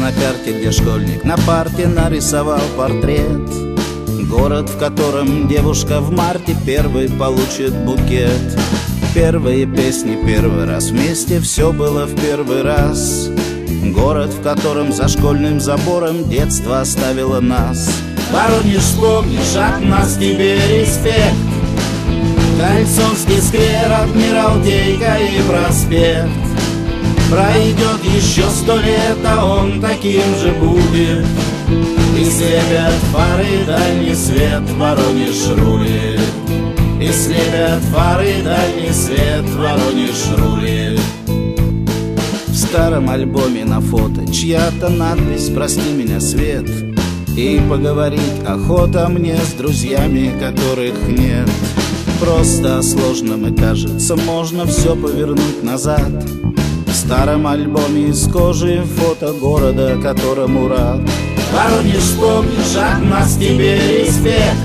на карте, где школьник на парте нарисовал портрет. Город, в котором девушка в марте первый получит букет. Первые песни первый раз вместе, все было в первый раз. Город, в котором за школьным забором детство оставило нас. Воронеж, вспомнишь, от нас тебе респект. Кольцовский сквер, Адмиралтейка и проспект. Пройдет еще 100 лет, а он таким же будет. И слепят фары дальний свет, Воронеж рулит. И слепят фары дальний свет, Воронеж рулит. В старом альбоме на фото чья-то надпись «Прости меня, Свет». И поговорить охота мне с друзьями, которых нет. Просто о сложном, и кажется, можно все повернуть назад. В старом альбоме из кожи фото города, которому рад. Воронеж, вспомнишь, от нас тебе респект.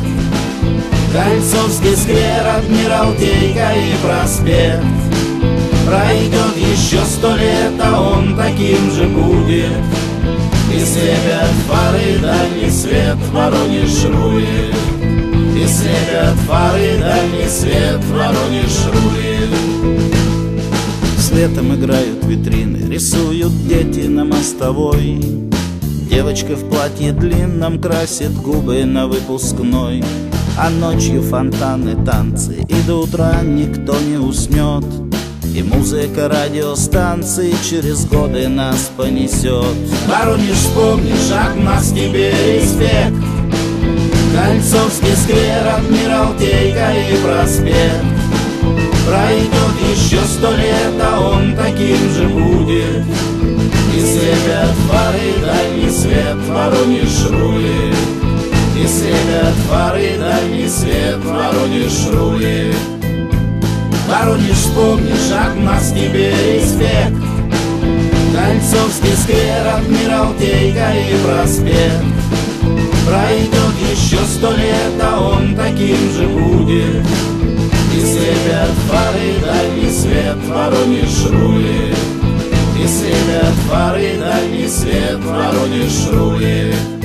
Кольцовский сквер, Адмиралтейка и проспект. Пройдет еще 100 лет, а он таким же будет. И слепят фары дальний свет, Воронеж рулит. И слепят фары дальний свет, Воронеж рулит. Светом играют витрины, рисуют дети на мостовой. Девочка в платье длинном красит губы на выпускной. А ночью фонтаны, танцы, и до утра никто не уснет. И музыка радиостанции через годы нас понесет. Воронеж, вспомнишь, от нас тебе респект. Кольцовский сквер, Адмиралтейка и проспект. Пройдет еще 100 лет, а он таким же будет. И слепят фары дальний свет, Воронеж рулит. И слепят фары дальний свет, Воронеж рулит. Воронеж, вспомнишь, от нас тебе респект. Кольцовский сквер, Адмиралтейка и проспект. Пройдет еще 100 лет, а он таким же будет. И слепят фары дальний свет, Воронеж рулит. И слепят фары дальний свет, Воронеж рулит.